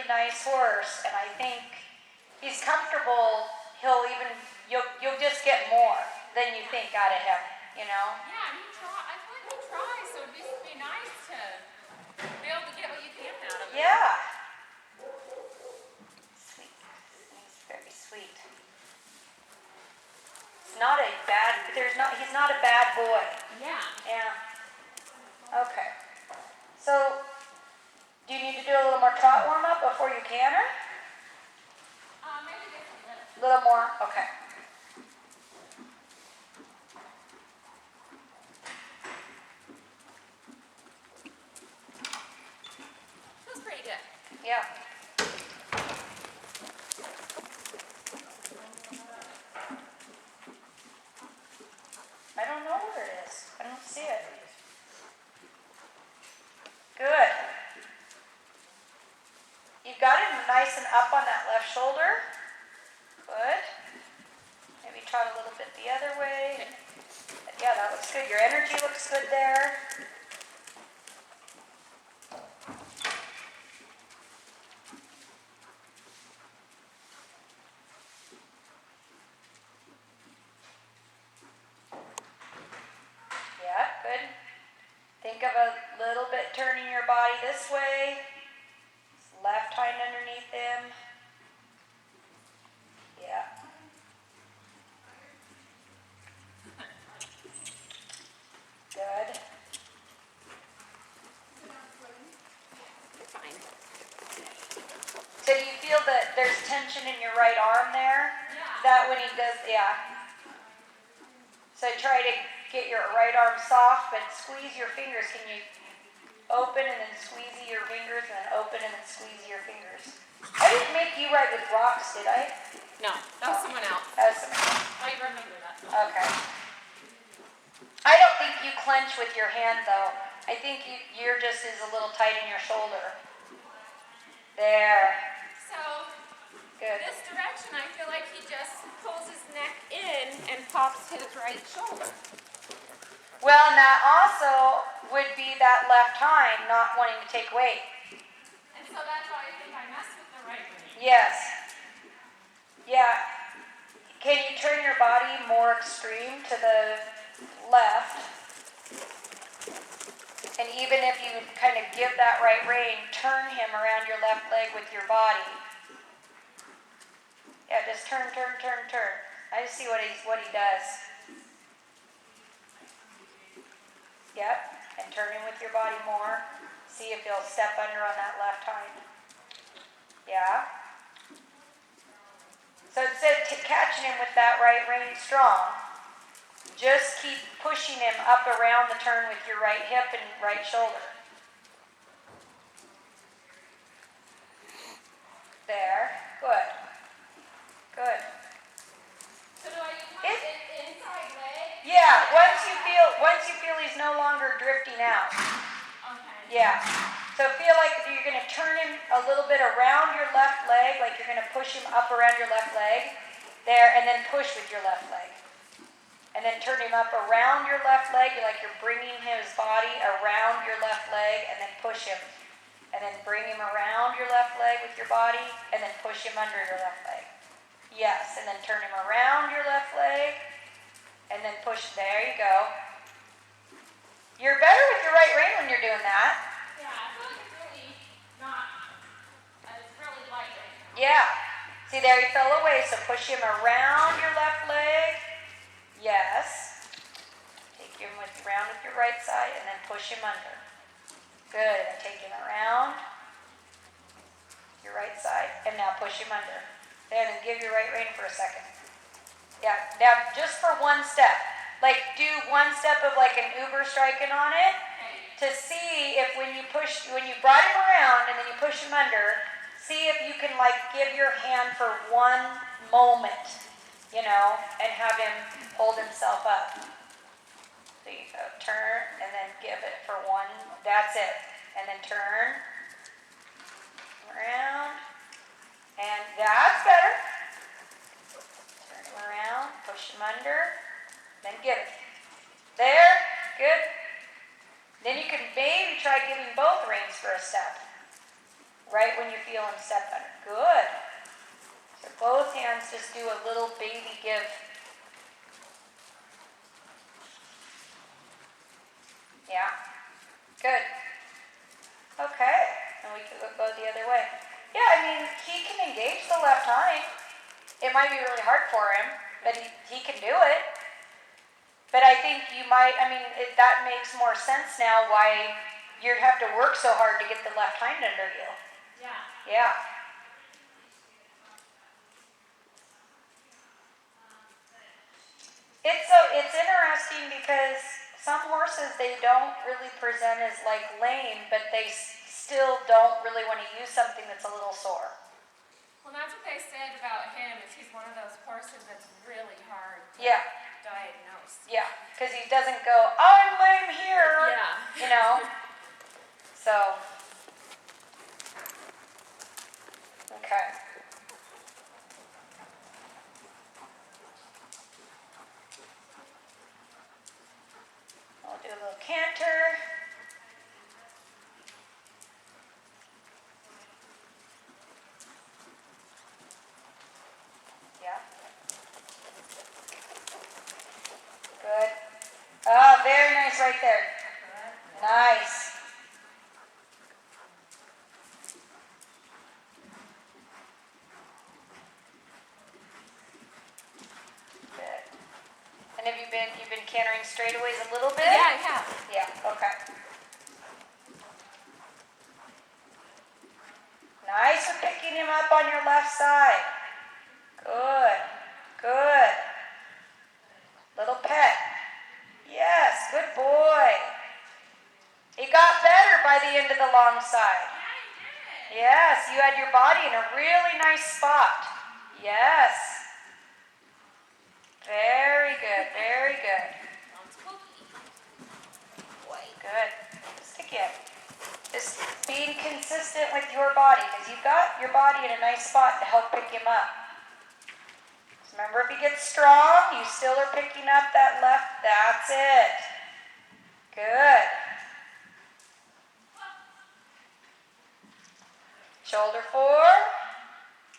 nice horse, and I think he's comfortable. You'll just get more than you think out of him, you know? Yeah, and I feel like he tries, so it'd just be nice to be able to get what you can out of him. Yeah. Sweet. He's very sweet. He's not a bad boy. Yeah. Yeah. Okay. So, do you need to do a little more trot warm-up before you canter? Maybe just a little. A little more? Okay. Feels pretty good. Yeah. I don't know where it is. I don't see it. Good. You've got it nice and up on that left shoulder. Good. Maybe trot a little bit the other way. Yeah, that looks good. Your energy looks good there. Yeah, good. Think of a little bit turning your body this way. Left hind underneath him. Yeah. Good. Fine. So do you feel that there's tension in your right arm there? Yeah. That when he does, yeah. So try to get your right arm soft, but squeeze your fingers. Can you open and then squeeze your fingers, and then open and then squeeze your fingers? I didn't make you ride with rocks, did I? No, that was someone else. That was someone else. I remember that. Okay. I don't think you clench with your hand, though. I think you're just is a little tight in your shoulder. There. So, Good. this direction, I feel like he just pulls his neck in and pops his right shoulder. Well, and that also would be that left hind not wanting to take weight. And so that's why I think I messed with the right way. Yes. Yeah. Can you turn your body more extreme to the left? And even if you kind of give that right rein, turn him around your left leg with your body. Yeah, just turn. I just see what he does. Yep, and turn him with your body more. See if he'll step under on that left hind. Yeah. So instead of catching him with that right rein strong, just keep pushing him up around the turn with your right hip and right shoulder. There. Good. Good. So do I use my inside leg? Yeah, once you feel he's no longer drifting out. Okay. Yeah. So feel like you're going to turn him a little bit around your left leg, like you're going to push him up around your left leg. There, and then push with your left leg. And then turn him up around your left leg, like you're bringing his body around your left leg, and then push him. And then bring him around your left leg with your body, and then push him under your left leg. Yes, and then turn him around your left leg, and then push. There you go. You're better with your right rein when you're doing that. Yeah, I feel like it's really not, it's really light right now. Yeah. See, there he fell away, so push him around your left leg. Yes. Take him around with your right side, and then push him under. Good. And take him around your right side, and now push him under. There, and give your right rein for a second. Yeah. Now, just for one step. Like, do one step of like an Uber striking on it to see if when you brought him around and then you push him under, see if you can like give your hand for one moment, you know, and have him hold himself up. So you go turn and then give it for one, that's it. And then turn around, and that's better. Turn him around, push him under. Then give it. There. Good. Then you can maybe try giving both reins for a step. Right when you feel him step under. Good. So both hands just do a little baby give. Yeah. Good. Okay. And we could go the other way. Yeah, I mean, he can engage the left hind. It might be really hard for him, but he can do it. But I think you might, that makes more sense now why you'd have to work so hard to get the left hind under you. Yeah. Yeah. It's interesting because some horses, they don't really present as like lame, but they still don't really want to use something that's a little sore. Well, that's what they said about him, is he's one of those horses that's really hard to diagnose. Yeah, because he doesn't go, I'm lame here. Yeah. So, okay. I'll do a little canter. Yeah. Good. Oh, very nice right there. Nice. Good. And have you've been cantering straightaways a little bit? Yeah, I have. Yeah, okay. Nice for picking him up on your left side. Good. Good. Little pet. Yes, good boy. He got better by the end of the long side. Yes, you had your body in a really nice spot. Yes. Very good, very good. Good. Just again, just being consistent with your body, because you've got your body in a nice spot to help pick him up. So remember, if he gets strong, you still are picking up that left. That's it. Good. Shoulder forward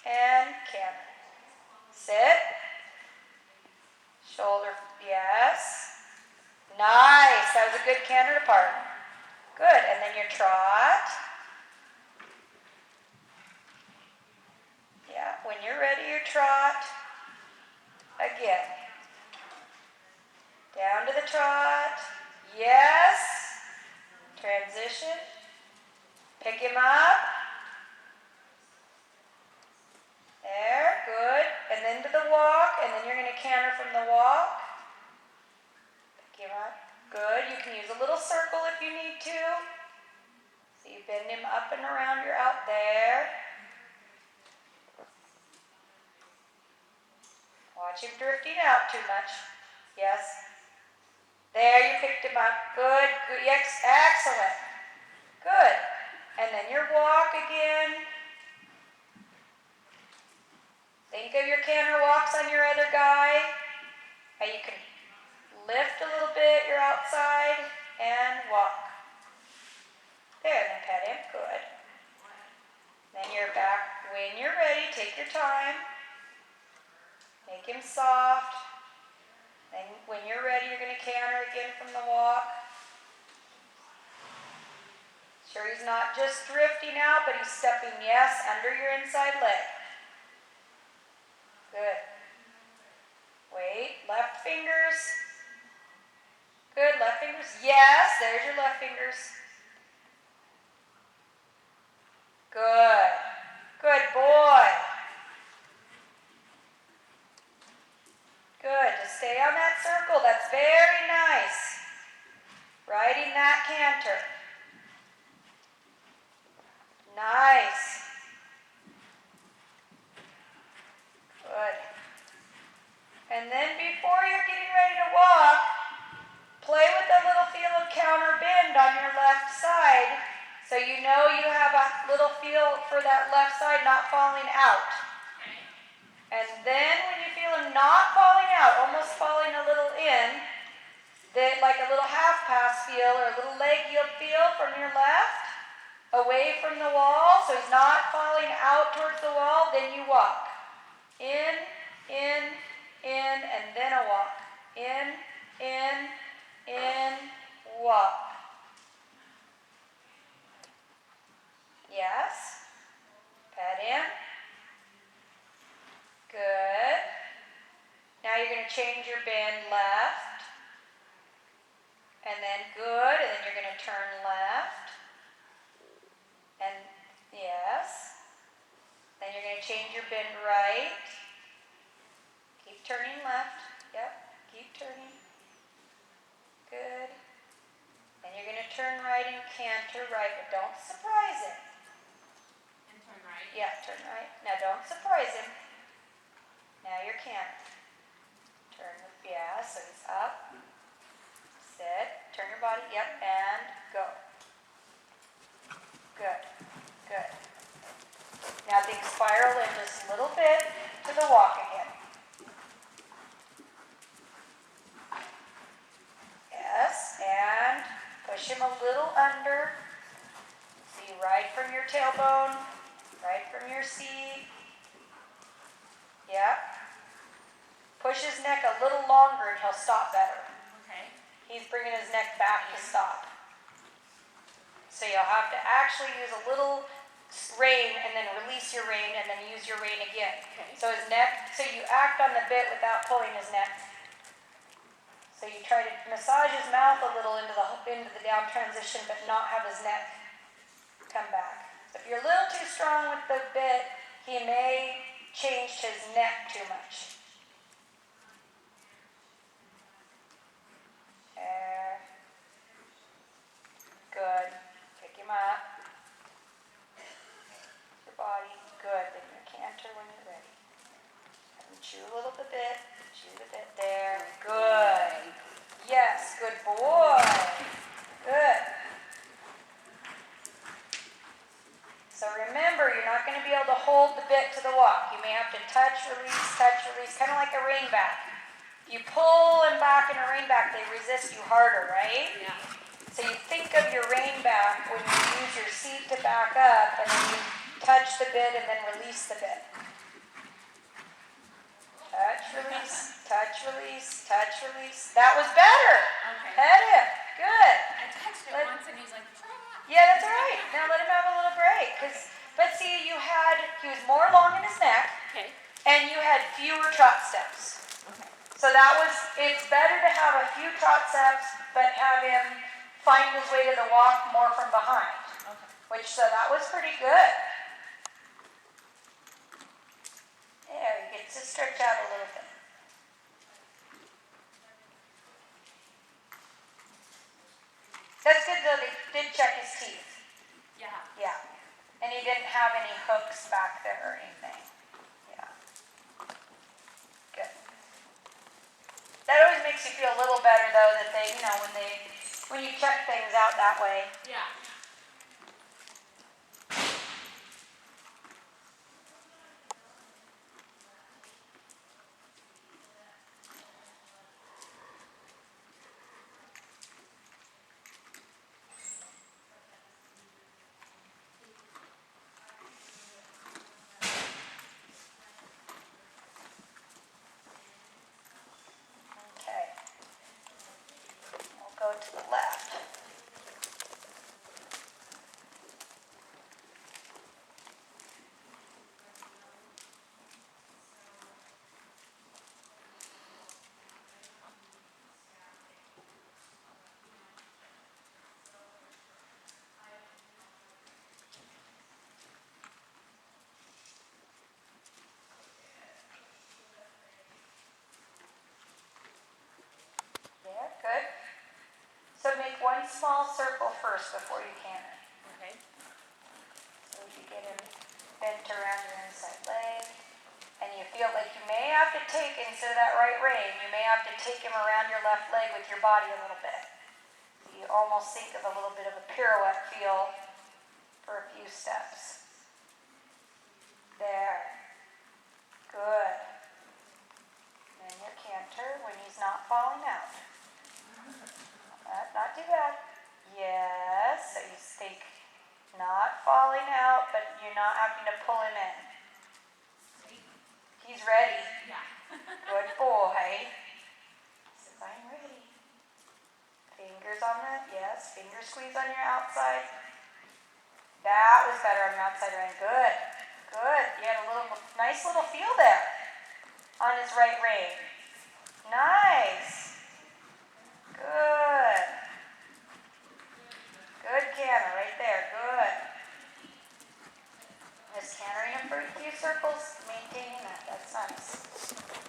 and canter. Sit. Shoulder, yes. Nice. That was a good canter to partner. Good. And then your trot. Yeah. When you're ready, your trot. Again. Down to the trot. Yes. Transition. Pick him up. There. Good. And then to the walk. And then you're going to canter from the walk. Pick him up. Good. You can use a little circle if you need to. So you bend him up and around. You're out there. Watch him drifting out too much. Yes. There, you picked him up. Good. Good. Yes. Excellent. Good. And then your walk again. Think of your canter walks on your other guy. How you can lift a little bit, you're outside, and walk. There, then pet him. Good. Then you're back. When you're ready, take your time. Make him soft. Then when you're ready, you're going to canter again from the walk. Sure, he's not just drifting out, but he's stepping, yes, under your inside leg. Good. Wait, left fingers. Good, left fingers. Yes, there's your left fingers. Good. Good boy. Good. Just stay on that circle. That's very nice. Riding that canter. Nice. Good. And then before you're getting ready to walk, play with a little feel of counter bend on your left side so you know you have a little feel for that left side not falling out. And then when you feel him not falling out, almost falling a little in, then like a little half pass feel or a little leg yield feel from your left, away from the wall, so he's not falling out towards the wall. Then you walk. In, and then a walk. In, walk. Yes. Pad in. Good. Now you're going to change your bend left. And then good. And then you're going to turn left. And yes. Then you're going to change your bend right. Keep turning left. Yep. Keep turning. Good. Then you're going to turn right and canter right, but don't surprise him. And turn right? Yeah, turn right. Now don't surprise him. Now you're canter. Turn with, yeah, so he's up. Sit. Turn your body. Yep, and go. Good. Good. Now things spiral in just a little bit to the walk again. Yes, and push him a little under. See, right from your tailbone, right from your seat. Yep. Push his neck a little longer and he'll stop better. Okay. He's bringing his neck back to stop. So you'll have to actually use a little rein and then release your rein and then use your rein again. Okay. So his neck, so you act on the bit without pulling his neck. So you try to massage his mouth a little into the down transition, but not have his neck come back. If you're a little too strong with the bit, he may change his neck too much. There. Good. Pick him up. Your body. Good. Then you canter when you're ready. Have him chew a little bit. Chew the bit there. Good. Yes. Good boy. Good. So remember, you're not going to be able to hold the bit to the walk. You may have to touch, release, kind of like a rein back. If you pull them back in a rein back, they resist you harder, right? Yeah. So you think of your rein back when you use your seat to back up, and then you touch the bit and then release the bit. Touch, release, touch, release, touch, release. That was better. Okay. Head in. Good. I touched it once and he was like, try that. Yeah, that's all right. Now let him have a little break. But see, he was more long in his neck, Okay. and you had fewer trot steps. Okay. So it's better to have a few trot steps, but have him find his way to the walk more from behind. Okay. So that was pretty good. There, he gets to stretch out a little bit. That's good though, they did check his teeth. Yeah. Yeah. And he didn't have any hooks back there or anything. Yeah. Good. That always makes you feel a little better though that they, when you check things out that way. Yeah. Okay. We'll go to the left. There, good. So make one small circle first before you canter. Okay. So you get him bent around your inside leg. And you feel like you may have to take, instead of that right rein, you may have to take him around your left leg with your body a little bit. You almost think of a little bit of a pirouette feel for a few steps. There. Good. And your canter when he's not falling out. Not too bad. Yes. So you think, not not falling out, but you're not having to pull him in. He's ready. Yeah. Good boy. He says, I'm ready. Fingers on the, yes, finger squeeze on your outside. That was better on your outside rein. Good. Good. You had a nice little feel there on his right rein. Nice. Good. Good canter right there. Good. Just cantering him for a few circles, maintaining that. That's nice.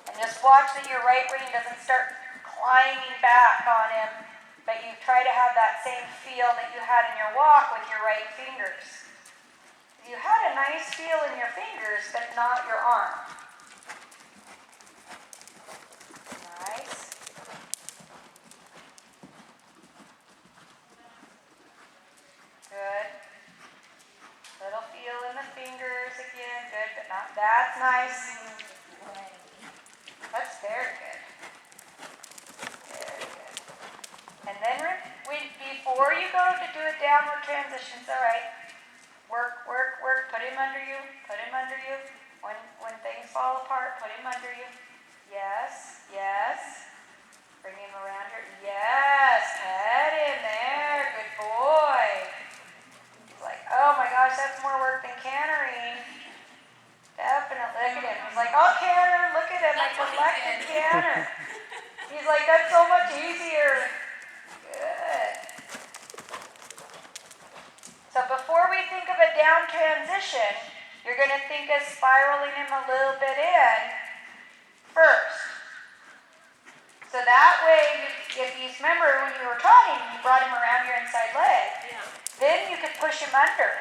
And just watch that your right rein doesn't start climbing back on him, but you try to have that same feel that you had in your walk with your right fingers. You had a nice feel in your fingers, but not your arm. Nice. Good. Little feel in the fingers again. Good, but not. That's nice. That's very good. Very good. And then before you go to do a downward transition, it's all right. Work, work, work. Put him under you. Put him under you. When things fall apart, put him under you. Yes, yes. Bring him around here. Yes, pet him there. Good boy. He's like, oh my gosh, that's more work than cantering. Definitely. Look at him. He's like, oh, canter. Look at him. I collected canter. He's like, that's so much easier. Good. So before we think of a down transition, you're going to think of spiraling him a little bit in first. So that way, if you remember when you were trotting, you brought him around your inside leg. Yeah. Then you could push him under.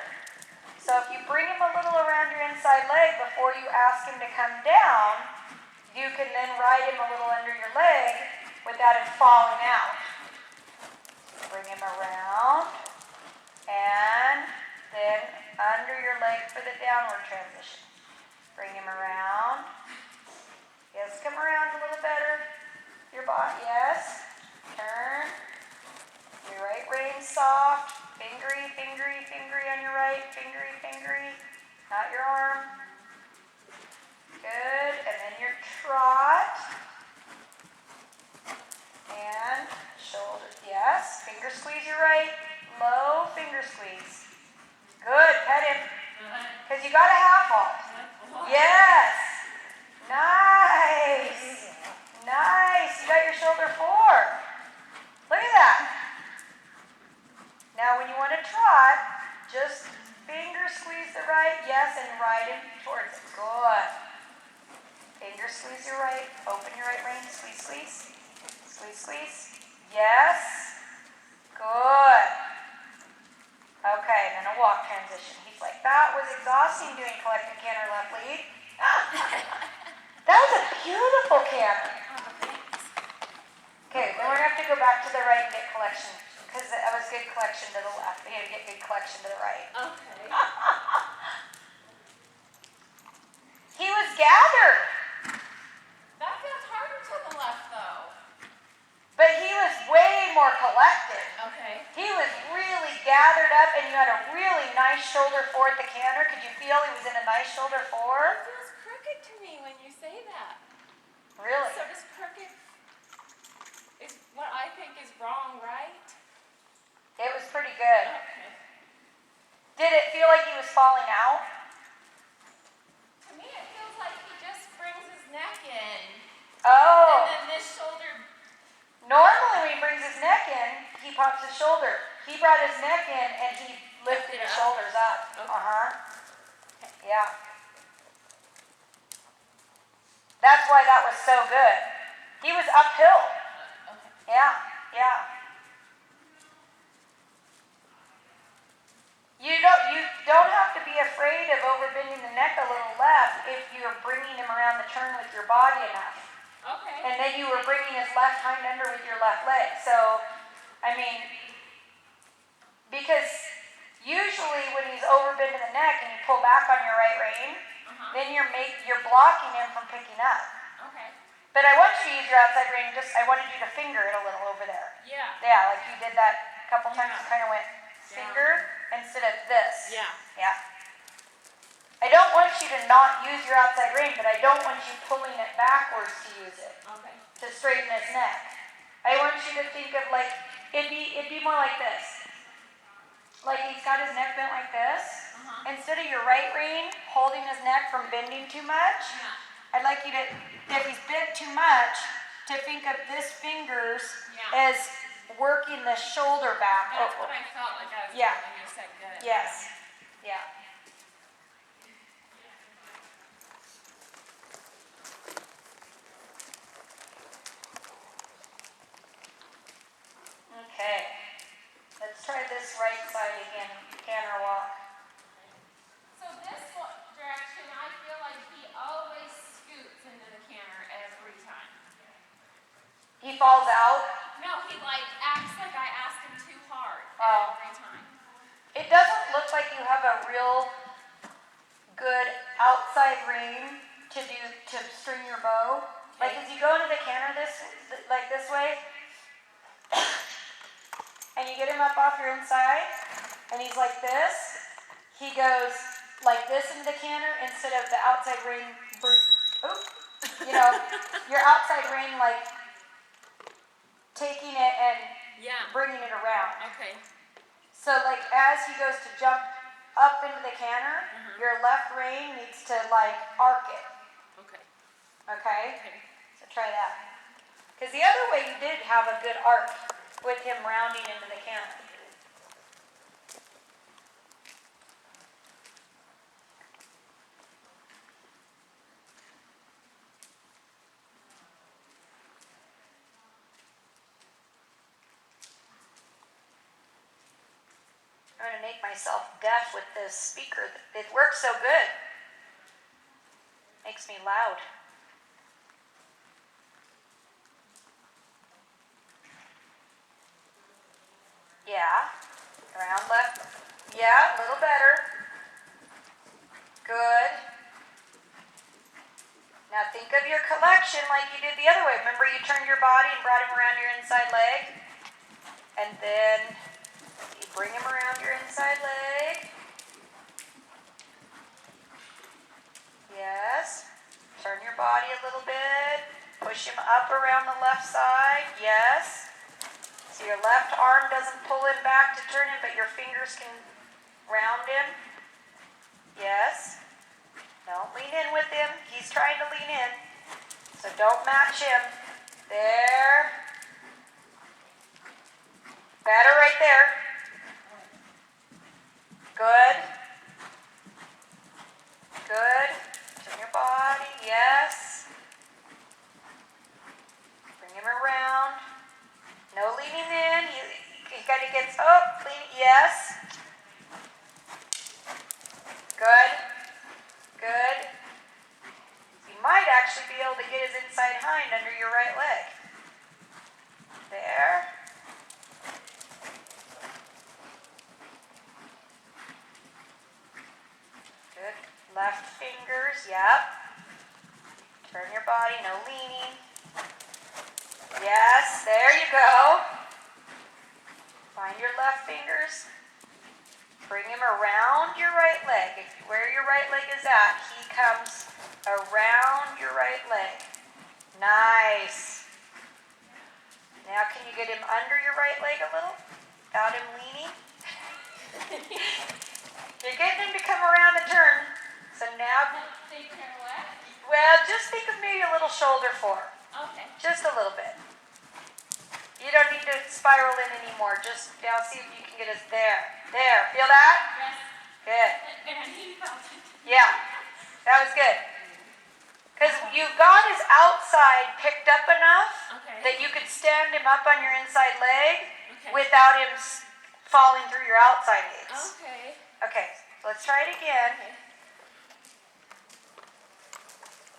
So if you bring him a little around your inside leg before you ask him to come down, you can then ride him a little under your leg without him falling out. Bring him around and then under your leg for the downward transition. Bring him around. Yes, come around a little better. Your body, yes. Turn. Your right rein soft. Fingery, fingery, fingery on your right. Fingery, fingery. Not your arm. Good. And then your trot. And shoulder, yes. Finger squeeze your right. Low finger squeeze. Good. Pet him. Because you got a half halt. Yes. Nice. Nice. You got your shoulder forward. Look at that. Now when you want to trot, just finger squeeze the right. Yes, and ride him towards it. Good. Finger squeeze your right. Open your right rein. Squeeze, squeeze. Squeeze, squeeze. Yes. Good. Okay, then a walk transition. He's like, that was exhausting doing collected canter left lead. That was a beautiful canter. Okay, then we're going to have to go back to the right and get collection. Because that was good collection to the left. We had to get good collection to the right. Okay. He was gathered. That feels harder to the left, though. But he was way more collected. Okay. He was really gathered up, and you had a really nice shoulder forward at the canter. Could you feel he was in a nice shoulder forward? It feels crooked to me when you say that. Really? So does crooked is what I think is wrong, right? It was pretty good. Okay. Did it feel like he was falling out? To me, it feels like he just brings his neck in. Oh. And then this shoulder. Normally when he brings his neck in, he pops his shoulder. He brought his neck in and he lifted his shoulders up. Okay. Uh-huh. Yeah. That's why that was so good. He was uphill. Okay. Yeah, yeah. You don't have to be afraid of overbending the neck a little left if you're bringing him around the turn with your body enough. Okay. And then you were bringing his left hind under with your left leg. So, I mean, because usually when he's overbending the neck and you pull back on your right rein, then you're blocking him from picking up. Okay. But I want you to use your outside rein. I wanted you to finger it a little over there. Yeah. Yeah, like you did that a couple times. You kind of went finger instead of this. Yeah. Yeah. I don't want you to not use your outside rein, but I don't want you pulling it backwards to use it. Okay. To straighten his neck. I want you to think of like, it'd be more like this. Like he's got his neck bent like this. Instead of your right rein holding his neck from bending too much, I'd like you to, if he's bent too much, to think of this fingers as working the shoulder back. That's what I felt like I was doing when you said good. Yes. Yeah. Okay. Let's try this right side again. Canter walk. So this direction, I feel like he always scoots into the canter every time. He falls out. No, he like acts like I asked him too hard every time. It doesn't look like you have a real good outside rein to string your bow. Like as you go into the canter like this way, and you get him up off your inside, and he's like this, he goes like this into the canter instead of the outside rein, your outside rein like taking it and bringing it around. Okay. So like as he goes to jump up into the canter, your left rein needs to like arc it. Okay. Okay? So try that. Because the other way you did have a good arc with him rounding into the canter. I'm going to make myself deaf with this speaker. It works so good. Makes me loud. Yeah. Around left. Yeah, a little better. Good. Now think of your collection like you did the other way. Remember you turned your body and brought him around your inside leg? And then you bring him around your inside leg. Yes. Turn your body a little bit. Push him up around the left side. Yes. So your left arm doesn't pull him back to turn him, but your fingers can round him. Yes. Don't lean in with him. He's trying to lean in. So don't match him. There. Better right there. Good. Good. Turn your body. Yes. Bring him around. No leaning in. You got to get up. Lean. Yes. Good. Good. You might actually be able to get his inside hind under your right leg. There. Good. Left fingers. Yep. Turn your body. No leaning. Yes. There you go. Find your left fingers. Bring him around your right leg. Where your right leg is at, he comes around your right leg. Nice. Now can you get him under your right leg a little? Without him leaning? You're getting him to come around the turn. So now, well, just think of maybe a little shoulder forward. Okay. Just a little bit. You don't need to spiral in anymore. Just now see if you can get us there. There. Feel that? Yes. Good. And he felt it. Yeah. That was good. Because you've got his outside picked up enough that you could stand him up on your inside leg without him falling through your outside legs. Okay. Okay. Let's try it again. Okay.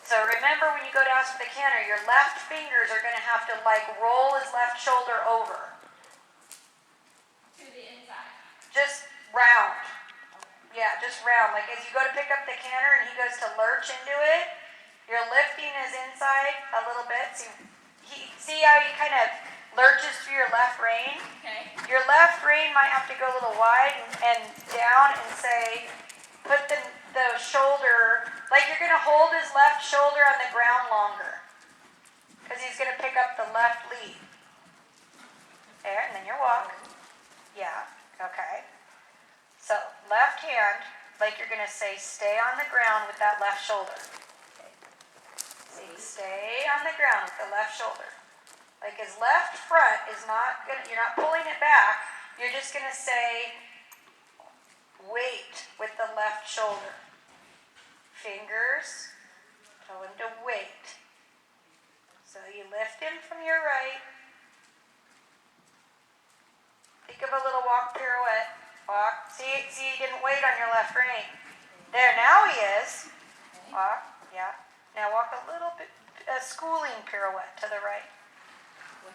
So remember when you go down to the canter, your left fingers are going to have to like roll his left shoulder over. To the inside. Just round. Yeah, just round. Like as you go to pick up the canter and he goes to lurch into it, you're lifting his inside a little bit. See how he kind of lurches through your left rein. Okay. Your left rein might have to go a little wide and down and say, put the shoulder, like you're going to hold his left shoulder on the ground longer. Because he's going to pick up the left lead. There, and then your walk. Yeah, okay. So, left hand, like you're going to say, stay on the ground with that left shoulder. See, stay on the ground with the left shoulder. Like his left front is not going to, you're not pulling it back. You're just going to say, wait with the left shoulder. Fingers, tell him to wait. So you lift him from your right. Think of a little walk pirouette. Walk. See, he didn't wait on your left rein. There, now he is. Walk, yeah. Now walk a little bit, a schooling pirouette to the right.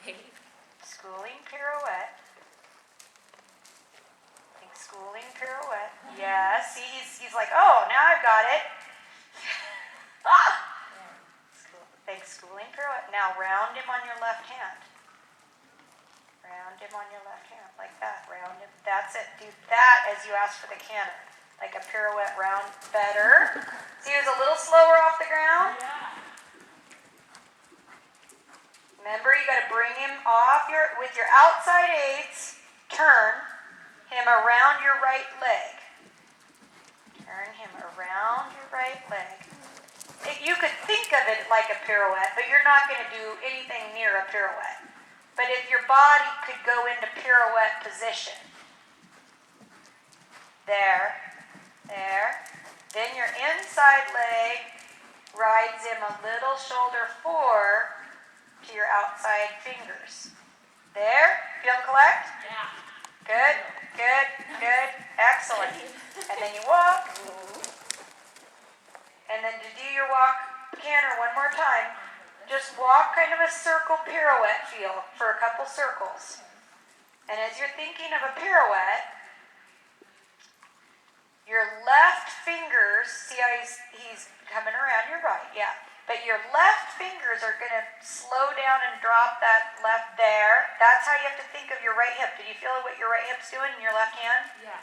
Wait. Schooling pirouette. Think schooling pirouette. Yeah, see, he's like, oh, now I've got it. Think schooling pirouette. Now round him on your left hand. Round him on your left hand, like that. Round him. That's it. Do that as you ask for the canter. Like a pirouette round. Better. See, he was a little slower off the ground. Yeah. Remember, you got to bring him off with your outside aids. Turn him around your right leg. Turn him around your right leg. You could think of it like a pirouette, but you're not going to do anything near a pirouette. But if your body could go into pirouette position. There. Then your inside leg rides him a little shoulder forward to your outside fingers. There. Feel collect? Yeah. Good. Excellent. And then you walk. And then to do your walk canter one more time, just walk kind of a circle pirouette feel for a couple circles. And as you're thinking of a pirouette, your left fingers, see how he's coming around your right, yeah. But your left fingers are going to slow down and drop that left there. That's how you have to think of your right hip. Did you feel what your right hip's doing in your left hand? Yeah.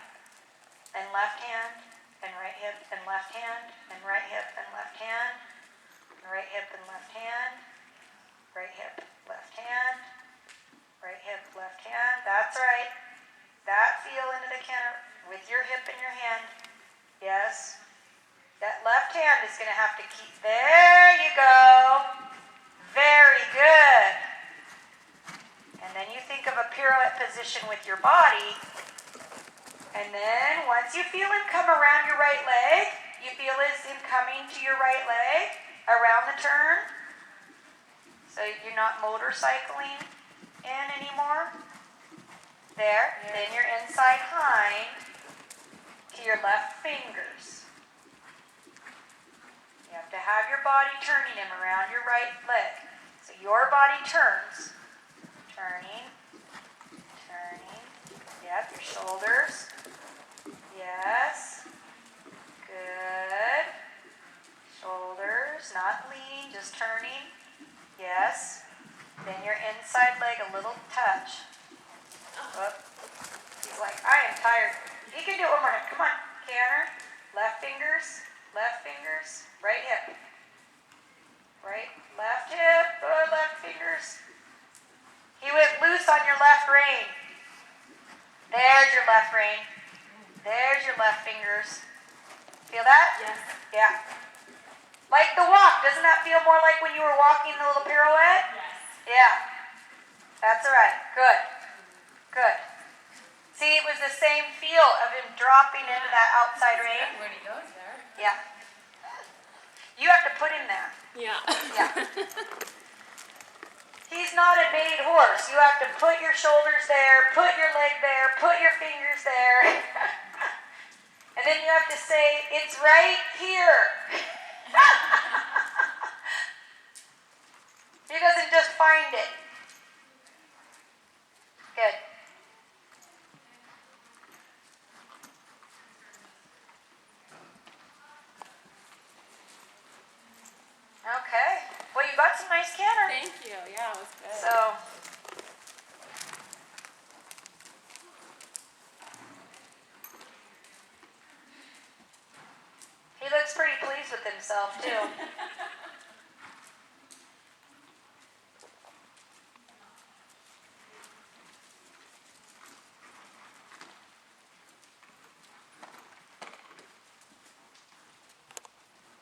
And left hand, and right hip, and left hand, and right hip, and left hand, and right hip, and left hand, right hip, left hand, right hip, left hand. That's right. That feel into the canter with your hip in your hand. Yes. That left hand is going to have to keep. There you go. Very good. And then you think of a pirouette position with your body. And then once you feel him come around your right leg, you feel him coming to your right leg around the turn. So you're not motorcycling in anymore. There. Yeah. Then your inside hind to your left fingers. You have to have your body turning him around your right leg. So your body turns. Turning. Yep, your shoulders. Yes. Good. Shoulders, not lean, just turning. Yes. Then your inside leg a little touch. Whoop. He's like, I am tired. You can do it one more time. Come on. Canter. Left fingers. Right hip. Right. Left hip. Left fingers. He went loose on your left rein. There's your left rein. There's your left fingers. Feel that? Yes. Yeah. Like the walk. Doesn't that feel more like when you were walking the little pirouette? Yes. Yeah. That's all right. Good. See, it was the same feel of him dropping into that outside rein. When he goes there. Yeah. You have to put him there. Yeah. Yeah. He's not a made horse. You have to put your shoulders there, put your leg there, put your fingers there. And then you have to say, it's right here. He doesn't just find it. Good. Okay. Well, you got some nice canter. Thank you. Yeah, it was good. So, himself too.